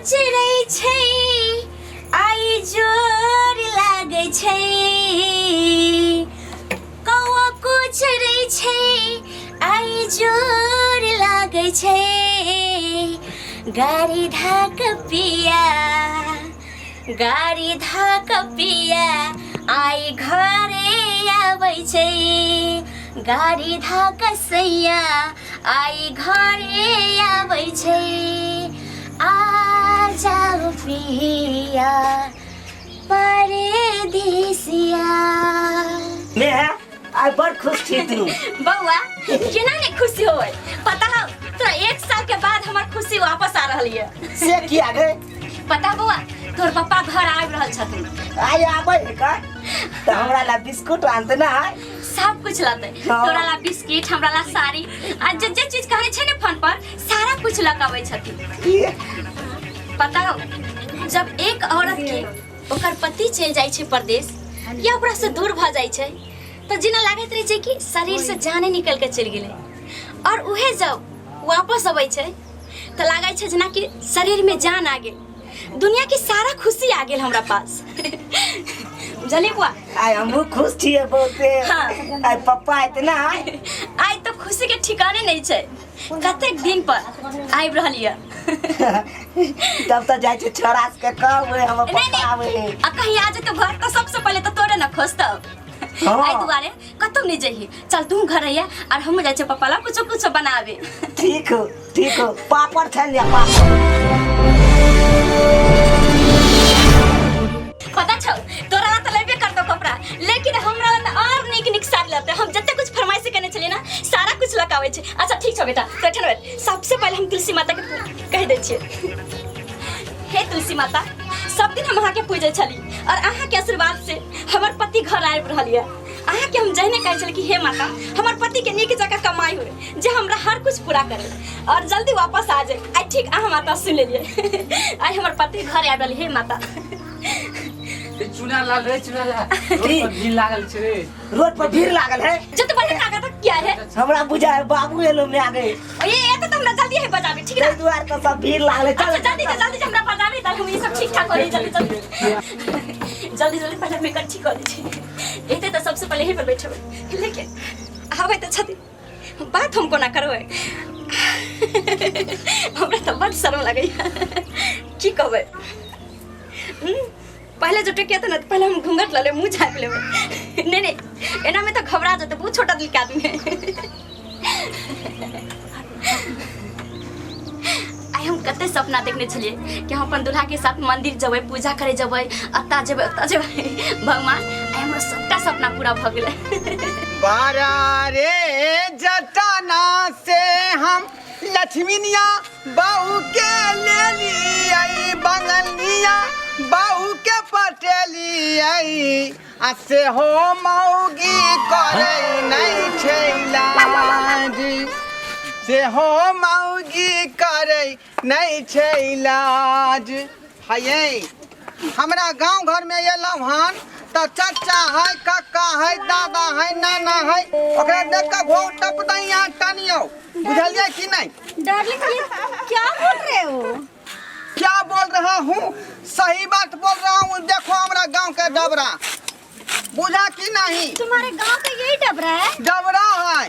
कुछ रही छै आई जोर लागे छै कौआ कुछ रही छै आई जोर लागे छै गाड़ी धाक पिया आई घरे आबै छै गाड़ी धाक सैया आई घरे आबै छै आ जाओ पिया परदेसिया। मैं आई बड़ खुश थी तू बउआ केना ने खुशी होय पता हो तो 1 साल के बाद हमर खुशी वापस आ रहल है से किया गे पता बउआ तोर पापा घर आबि रहल छथिन आई आबै का त हमरा ला बिस्कुट आनते ना सब कुछ लाते तोरा ला बिस्किट हमरा ला साड़ी आ जे चीज कहै छै ने फोन पर सारा कुछ लगाबै छथिन। पता हो जब एक औरत के ओकर पति चल जाय छै परदेश या ओकरा से दूर भ जाय छै तो जेना लागत रहे छै कि शरीर से जाने निकल के चल गेले और उहे जब वापस अबै छै तो लागै छै जेना कि शरीर में जान आ गेल दुनिया की सारा खुशी आ गेल हमरा पास जले बुआ आई हम खुश थी बहुते हाँ। आई पापा इतना आई तो खुशी के ठिकाने नहीं छै कतेक दिन पर आबि रहल है तब तो जाय छै छोरा के कहब हम पापा आवे आ कहीं आ जेतो घर तो सबसे पहले तो तोरे ना खोजतौ आई दुआरे कतौ नहीं जही चल तू घर आइया और हम जाय छै पापा ला कुछ बनावे। ठीक हो पापड़ छन या पापड़ पता छौ तोरा ला तो लेबे करतो कपड़ा लेकिन हमरा ला तो और निक साड़ी लाते हम जत्ते कुछ फरमाइश करने छलिए ना सारा कुछ लगावे छै। अच्छा ठीक छौ बेटा तो ठन बैठ सबसे पहले हम तुलसी माता के कह दै छियै हे तुलसी माता सब दिन हम अहाँ के पूजे छली और अहाँ के आशीर्वाद से हमर पति घर आबि रहल है अहाँ के हम जहने कहै छली कि हे माता हमर पति के नीक जगह कमाई होय जे हमरा हर कुछ पूरा करे और जल्दी वापस आ जाए। आई ठीक अहाँ माता सुन लेलिए आई हमर पति घर आबि रहल हे माता चुना लाल रे चुना रोड पर भीड़ लागल है जो तो बड़े काका तक क्या है हमरा बुझा है बाबू एलो में आ गए ये तो तुम जल्दी है बजावे ठीक है द्वार तो सब भीड़ लागल है अच्छा जल्दी हमरा बजावे त हम ये सब ठीक ठाक करे जल्दी पहले मेकअप ठीक कर दीजिए एते तो सबसे पहले ही पर बैठो लेकिन आवे तो छथि बात हमको ना करो हमरा तो बड़ शर्म लगे की कहबे पहले जो टेकिया था ना पहले हम घूंघट ले मुंह झाँप ले नहीं एना में तो घबरा जाते बहुत छोटा दिल के आदमी है आई हम कते सपना देखने छलिए कि हम अपन दुल्हा के साथ मंदिर जबै पूजा करे जबै अत्ता जबै भगवान आई हमर सबटा सपना पूरा भ गेलै बारा रे जटाना से हम लक्ष्मीनिया बहू के ले ली बंगलिया बहू के पटेली आ से हो मौगी करे नहीं छैलाज से हो मौगी करे नहीं छैलाज है हमरा गांव घर में एलहुँ हन तो चाचा है काका है दादा है नाना है ओकरा देख के घो टप दैया टनियो बुझलिए कि नहीं डार्लिंग ये क्या बोल रहे हो क्या बोल रहा हूँ सही बात बोल रहा हूँ देखो हमारा गांव के डबरा बुझा कि नहीं तुम्हारे गांव का यही डबरा है डबरा है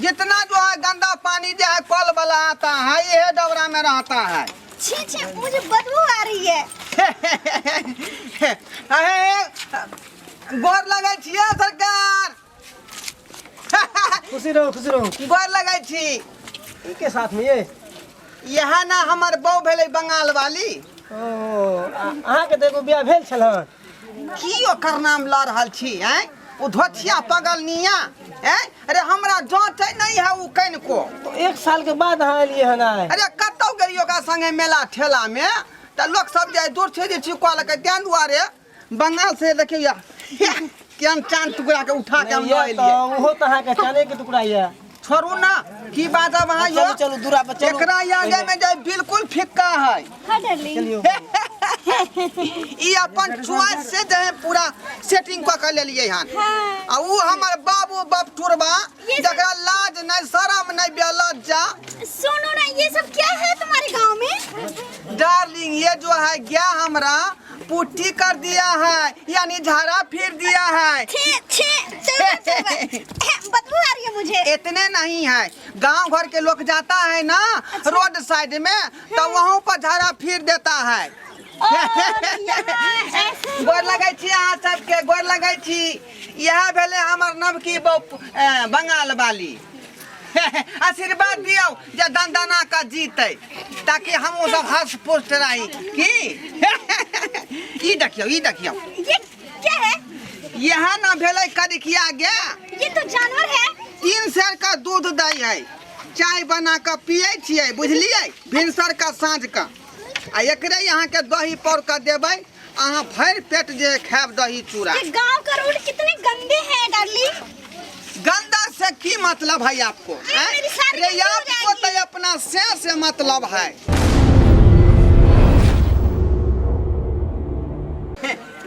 जितना जो है गंदा पानी जो है कल वाला आता है यह डबरा में रहता है छी मुझे बदबू आ रही है गोर लगे छिए सरकार खुशी रहो गोर लगे छी के साथ में ये यहाँ ना हमार बहू भेले बंगाल वाली अहाँ के देखो बियाह भेल छल की ओकर नाम ल रहल छी हैं ओ धोतिया पगलनिया हैं अरे हमरा जांच नहीं है उ कन को तो 1 साल के बाद अहाँ एलिए हन अरे कतौ गेलियो का संगे मेला ठेला में त लोग सब जाय दूर छे जे चिकवा लके त्यां दुआरे बंगाल से देखियो केन चांद टुकड़ा के उठा के हम ल एलिए ओहो त अहाँ के चांदे के टुकड़ा ये छोड़ू ना की बात है वहां चलो चलो दूरा पर चलो एकरा आगे में जाय बिल्कुल फिक्का है हाँ डार्लिंग चलियो ई अपन चॉइस से जे पूरा सेटिंग क के लेलिए हन आ उ हमर बाबू बपटुरबा जकरा लाज नहीं शरम नहीं बेलज्जा सुनो ना ये सब क्या है तुम्हारे गांव में डार्लिंग ये जो है गया हमरा पुट्टी कर दिया है, यानी झाड़ा फिर दिया है। बदबू आ रही है मुझे। इतने नहीं है, गांव भर के लोग जाता है ना रोड साइड में, तो वहाँ पर झाड़ा फिर देता है। गोर लगै छी अहाँ सबके, गोर लगै छी। यह भेले हमर नवकी बंगाल वाली। आशीर्वाद दियो जे दंदना का जीते, ताकि हम सब हंस पुष्ट रही की। ई देखियो ये क्या है? यह ना भेले करिकिया गया, ये तो जानवर है। 3 सेर का दूध दै है, चाय बना के पिए छियै, बुझलिए, भिनसर का साँझ का। आ एकरे यहाँ के दही पौर कर देबै, अहाँ भर पेट जे खाएब दही चूड़ा। ये गांव का रोड कितने गंदे हैं डार्लिंग। गंदा से की मतलब है आपको? मेरी सारी अरे गंदी हो आपको तो अपना से मतलब है।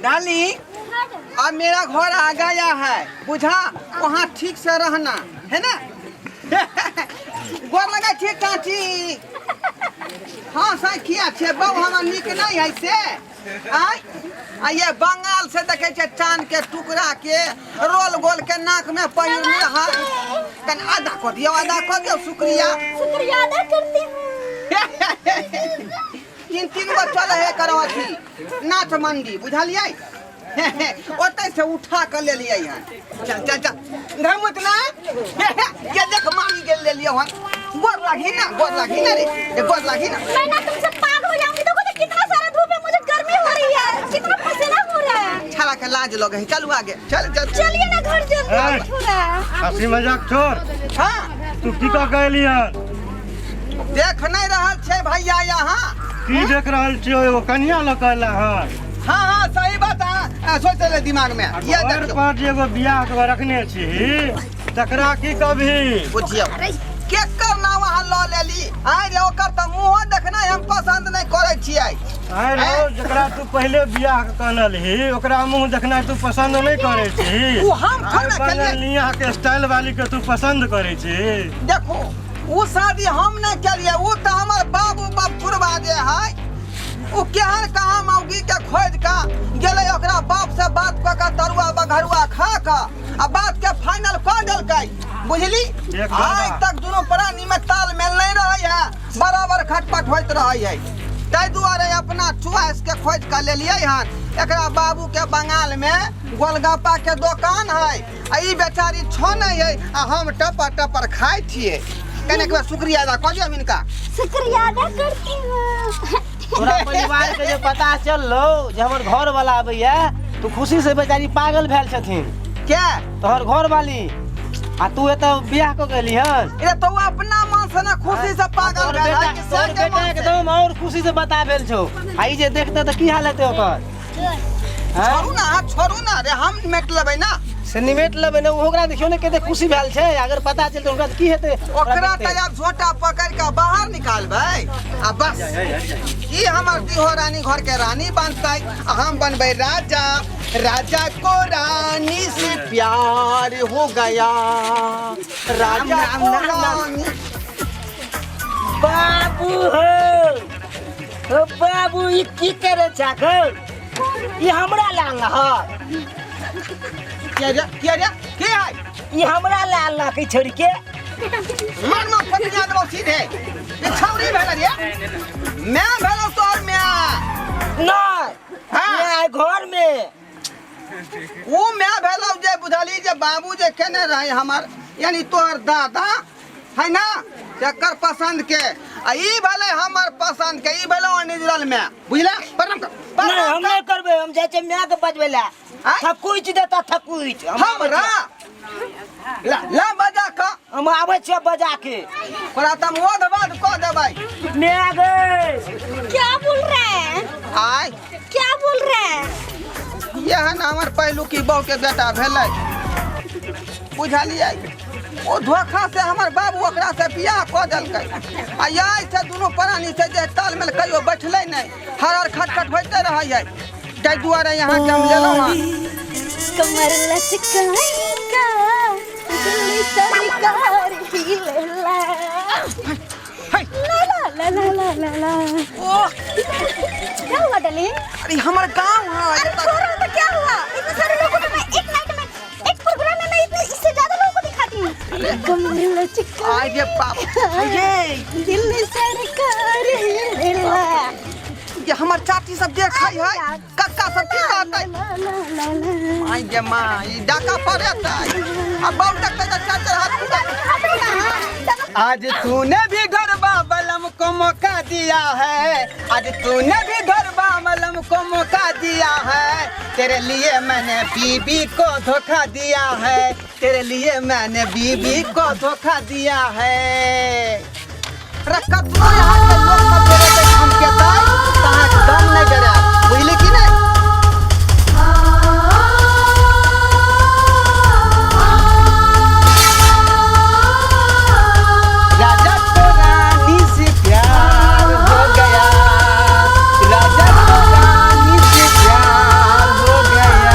डार्लिंग, अब मेरा घर आ गया है, बुझा, वहाँ ठीक से रहना है ना। गोर लगा छी चाची। हाँ सखिया छे, बहु हमार निक नहीं है से। आ ये बंगाल से देखे छे चांद के टुकड़ा के रोल गोल के नाक में पहिरने है। तन आधा कर दियो, शुक्रिया। शुक्रिया अदा करती हूँ। 3 गो चल है करवा थी नाथ मंडी, बुझलिए। ओते से उठा कर ले लिए हैं। चल घमत ना के देख मामी गेल ले लियो हम। गोर लागी ना रे, ये गोर लागी ना। मैं ना तुमसे पागल हो जाऊंगी। देखो तो कितना सारा धूप है, मुझे गर्मी हो रही है, कितना पसीना हो रहा है। छाला के लाज लगे है, चलू आगे, चलिए ना घर जल्दी हो रहा है। हंसी मजाक छोड़। हाँ तू की का कहली है? देख नहीं रहल छे भैया यहाँ। की देख रहल छियो? एगो कन्या लकला है। हाँ सही बात है, सोच ले दिमाग में। ये घर देखियो, पर जे एगो बियाह के रखने छी, तकरा की कभी बुझियो केकर ना वहाँ ल लेली। आइ रे ओकर त मुंह देखना हम पसंद नहीं करे छियै। आइ रो, जकरा तू पहले बियाह के कहल ही, ओकरा मुंह देखना तू पसंद नहीं करे छी। वो हम थोड़ा करिए। बंगालिया के स्टाइल वाली के तू पसंद करे छी। देखो वो शादी हम नहीं करिए, वो तो हमार बाबू बापुरबा जे है, वो केहन कहाँ मौगी के खोज का गेले, ओकरा बाप से बात क के तरुआ बघरुआ खा के आ बात के फाइनल कर देलकै, बुझली। आज तक दोनों प्राणी में तालमेल नहीं रहे है, बराबर खटपट होइत रहे है। ताहि दुआरे अपना चॉइस के खोज कर ले लिए हन। एकरा बाबू के बंगाल में गोलगप्पा के दुकान है, आ ई बेचारी छोने है, आ हम टपर खाए छिए। कने के शुक्रिया अदा कर दियो इनका। शुक्रिया अदा करती हूँ। तोरा परिवार के जे पता चललो जे हमर घर वाला आबैया, तू खुशी से बेचारी पागल भेल छथिन। क्या तोहर घर वाली आ तू एत बियाह को गेली हन। ये तो अपना मन से ना खुशी से पागल भेल है कि तोर सर के बेटा मन से। एकदम और खुशी से बता भेल छौ। आई जे देखते त की हाल हेते ओकर? छोड़ू ना रे, हम मेट लेबै ना। से निमेट लेबै ने, ओकरा देखियो ने कते खुशी भेल छै। अगर पता चलते ओकरा की हेते? ओकरा त अब झोटा पकड़ के बाहर निकालबै आ बस। ई हमर दिहो रानी घर के रानी बनतै, आ हम बनबै राजा। राजा को रानी से प्यार हो गया, राजा को रानी। बाबू हो बाबू, ई की करे चाकर? ई हमरा लांग है। के है? ई हमरा लांग ला के छोड़ के मन में पतिया दबो सीधे। ये छौरी भेल रे, मैं भेलो तोर मैं नहीं। हाँ। मैं घर में वो मैं भेलो जे बुझली जे बाबू जे केने रहे हमर, यानी तोहर दादा है ना, जकर पसंद के। आ ई भेले हमर पसंद के, ई भेलो निजरल में, बुझला। प्रणाम कर। नहीं, हम नहीं करबे। हम जाय छै मैं के बजबे ला। आय? थकुच देता थकुच हमरा ला बजा का हम आबै छै बजा के। ओकरा तम ओध बाद क देबै। मैं गए। क्या बोल रहे हैं? आय क्या बोल रहे हैं? यह न हमर पहलू की बहू के बेटा भेलै, बुझलियै। ओ धोखा से हमर बाबू ओकरा से बियाह क देलकै, आ यही से दुनू प्राणी से जे तालमेल कहियो बैठले नहीं, हर खटखट होते रहे है। ताहि दुआरे यहाँ के हम लेलहुँ हन। कमर लचकाएगा, दिल सरकार ही लेला। है। ला ला ला ला ला ला। ओह क्या हुआ डार्लिंग? अरे हमारा गांव है। अरे छोड़ो तो क्या हुआ? इतने सारे लोगों को मैं एक नाइट में एक प्रोग्राम में मैं इतने इससे ज्यादा लोगों को दिखाती हूँ। कमर लचका आगे पाप ये दिल में सरकार हिला। ये हमार चाची सब देखै है कक्का सब की आता है आई जे मां ई डाका पड़ता है अब बहुत तक तो चाचा हाथ आज तूने भी गरबा बलम को मौका दिया है आज तूने भी गरबा बलम को मौका दिया है तेरे लिए मैंने बीबी को धोखा दिया है तेरे लिए मैंने बीबी को धोखा दिया है रखा तू यहाँ के लोग सब तेरे पे हम कहता है कहाँ दम नहीं डरा बुझली कि नहीं राजा को रानी से प्यार हो गया राजा को रानी से प्यार हो गया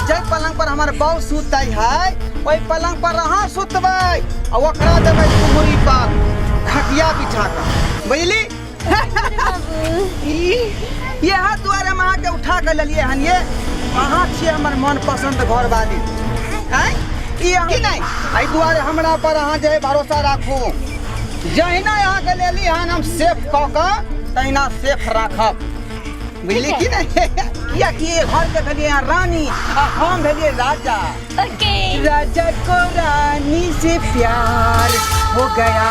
जय पलंग पर हमारे बाऊ सुतई है वही पलंग पर रहा सुतबै और ओकरा देबै कुमुरी पर खटिया बिछा कर बुझली यह दुआरे हम अहाँ के उठा के लेलिए हन ये अहाँ छियै हमर मन पसंद घर वाली हैं ई कि नहीं आई दुआरे हमरा पर अहाँ जे भरोसा राखू जहिना अहाँ के लेली हन हम सेफ कऽ के तहिना सेफ राखब बुझली कि नहीं किया कि घर के भेलिए यहाँ रानी आ हम भेलिए राजा ओके राजा को रानी से प्यार हो गया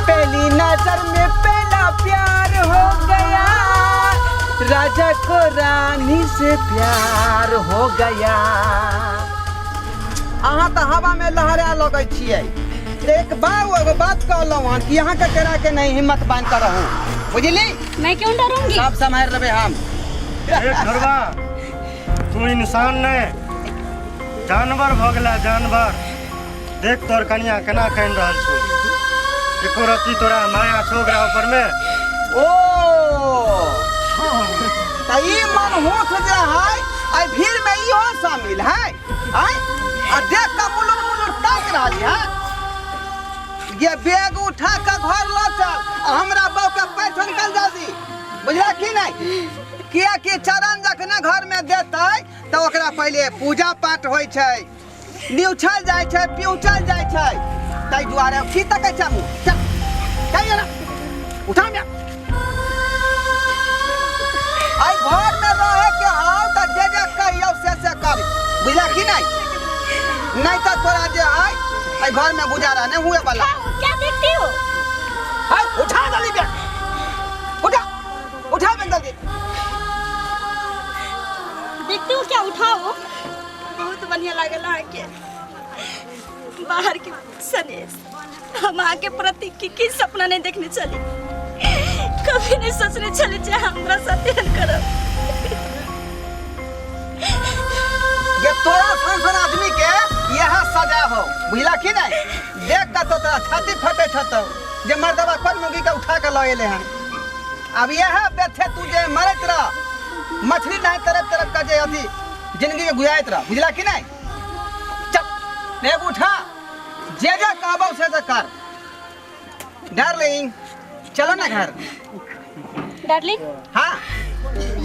पहली नजर में पहला प्यार हो गया राजा को रानी से प्यार हो गया अहाँ तो हवा में लहरा लगे छियै एक बात कहलहुँ हन कि यहाँ के करा के नहीं हिम्मत बांध कर रहूँ बुझली मैं क्यों डरूंगी? सब समय रहे हम एक घरवा तू इंसान नहीं जानवर भ गेला जानवर देख तोर कनिया केना कान रहल छौ एको रत्ती तोरा माया छौ ओकरा ऊपर में ओ तई मन होठ जे है आई भीड़ में इहो शामिल है आई आ देख के मुलुर मुलुर ताक रहल है ये बैग उठा के घर ल चल हमरा बाऊ के पैठन निकल जल्दी बुझला कि नहीं किया कि चरण जखने घर में देतै तो ओकरा पहले पूजा पाठ होय छै निउछल जाय छै पिउछल जाय छै तै दुआरे की तकै छै मुँह चल कहिए ना उठा मिया आई घर में रहे के आओ तो जे कहियो से कर बुझला कि नहीं नहीं तो तोरा जे आई आई घर में गुजारा नहीं हुए वाला क्या देखती हो? हाय उठा जल्दी बैग उठा उठा बैग जल्दी देखती हो क्या उठाओ बहुत बढ़िया लागल है के बाहर की सनेस हम आके प्रति की सपना नहीं देखने चली कभी नहीं सोचने चली जे हमरा साथ एहन करब ये तोरा सन आदमी के यह सजा हो बुझला कि नहीं देख का तो तोरा छाती फटे छतो जे मर्दवा कोन मुगी के उठा के ल एले हन अब यह बेथे तू जे मरत रह मछली नहीं तरफ तरफ का जे अथी जिंदगी के गुजारत रह बुझला कि नहीं चल ने उठा जे कहबो से कर डार्लिंग चलो ना घर डार्लिंग हाँ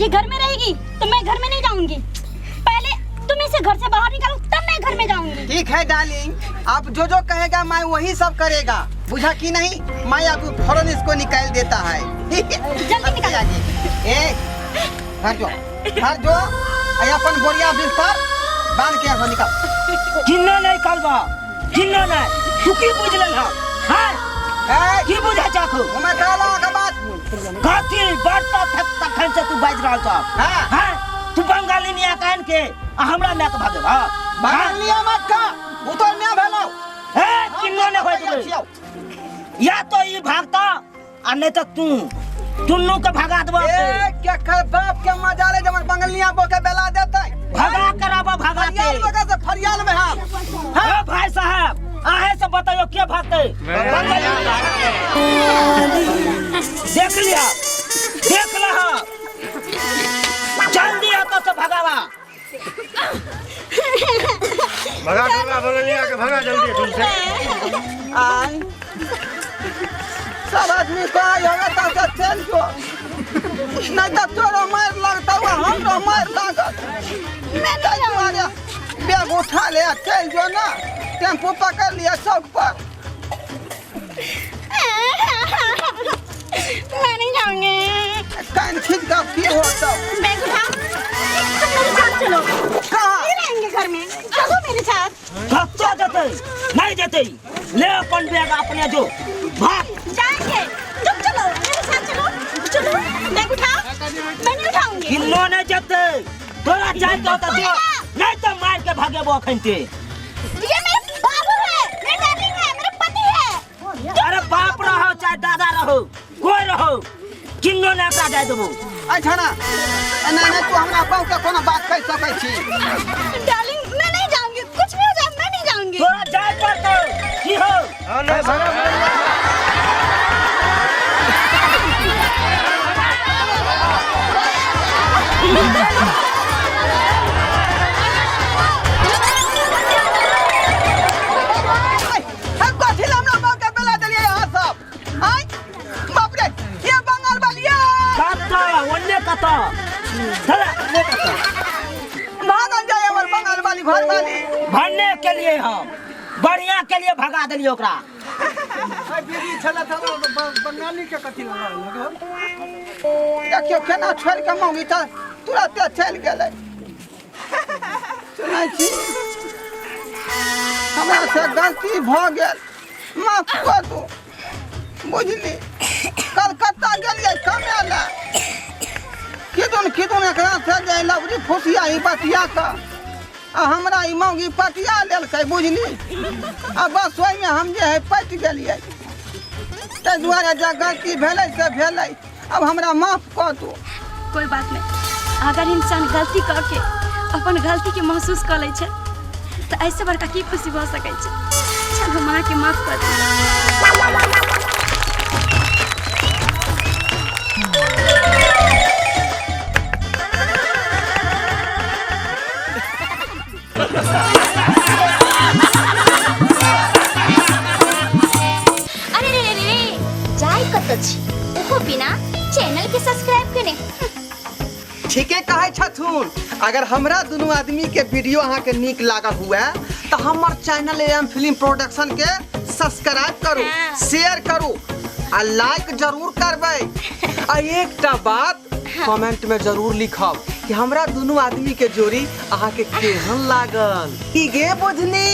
ये घर में रहेगी तो मैं घर में नहीं जाऊंगी पहले तुम इसे घर से बाहर निकालो तब मैं घर में जाऊंगी ठीक है डार्लिंग आप जो जो कहेगा मैं वही सब करेगा बुझा कि नहीं मैं अब फौरन इसको निकाल देता है जल्दी निकाल ए घर जो अपन बोरिया बिस्तर बांध के यहाँ निकाल किन्ना नहीं कलबा किन्ना नहीं तू की बुझलन हां की बुझा चाखो मैं कहला के बात कथी बढ़ता तखन से तू बाज रहल छ हां तू बंगाली निया कान के हमरा ना के भागे हां बंगालिया मत का वो तो ना भेलो ए किन्ना नहीं होय या तो ई भागता आ नहीं तो तू दुन्नू के भगा देबो ए क्या कर बाप के मजा ले जब बंगालिया बो के बेला देतै भगा कराबो भगा के फरियाल बगा से फरियाल में हम हां भाई साहब आहे से बताइयो के भागते देख लिया देख लहा भगा दूंगा बगलिया के, भगा जल्दी तुमसे। आई सब आदमी को होगा तो चल जो, नहीं तो तोरा मार लगता हुआ हमरो मार लागत। मैं तो तुम्हारे बैग उठा ले चल जो ना, टेम्पो पकड़ लिया चौक पर। मैं नहीं जाऊंगी। कान खींच का की होता बैग उठाओ, तुम मेरे साथ चलो। कहाँ नहीं रहेंगे घर में, चलो मेरे साथ। खर्चा देते नहीं देते, ले अपन बैग अपने जो भाग। जाएंगे, तुम चलो मेरे साथ, चलो चलो। बैग उठाओ, मैं नहीं उठाऊंगी। किलो नहीं देते, तोरा जाए तो दो, नहीं तो मार के भागे वो खनते। ये मेरे बाबू है, मेरे डार्लिंग है, मेरे पति है। अरे बाप रहो चाहे दादा रहो, कोई रहो, किलो नहीं अपना दे देबो। अच्छा ना, नहीं तू हमरा गाँव के कोनो बात कह सकै छी। डार्लिंग मैं नहीं जाऊंगी, कुछ भी हो जाए मैं नहीं जाऊंगी। तोरा जाए तो की हो? हाँ नहीं भगा। हम कथी ला हमरा गाँव के बेला देलिए यहाँ सब? आई बाप रे, ये बंगाल वालिया कतो ओन्ने कतो चला ले कतो भागल जाए हमर बंगाल वाली घर वाली। भरने के लिए हम बढ़िया के लिए भगा देलिए ओकरा। देखियो केना छोड़ के मौगी त तुरंत चल गेलै। सुनै छी हमरा से गलती भ गेल, माफ कर दू। बुझली कलकत्ता गेलियै कमे ला, किदुन एकरा से जाय लवरी फुसिया ही बतिया का, आ हमरा ई मौगी पटिया लेलकै। बुझली आ बस ओहि में हम जे है पट गेलियै। ताहि दुआरे जे गलती भेलै से भेलै, अब हमरा माफ कर दू। कोई बात नहीं, अगर इंसान गलती करके अपन गलती के महसूस कर ले छे तो ऐसे बड़का की खुशी हो सके छे। चल हमरा के माफ कर दे। अरे रे रे रे जाय कत छी, ओहो बिना चैनल के सब्सक्राइब करे। ठीके कहे छथुन। अगर हमरा दोनों आदमी के वीडियो अहाँ के नीक लागल हुआ तो हमर चैनल एम फिल्म प्रोडक्शन के सब्सक्राइब करू, शेयर करू आ लाइक जरूर करबै। आ एकटा बात कमेंट में जरूर लिखब कि हमरा दोनों आदमी के जोड़ी अहाँ के केहन लागल। की गे बुझनी?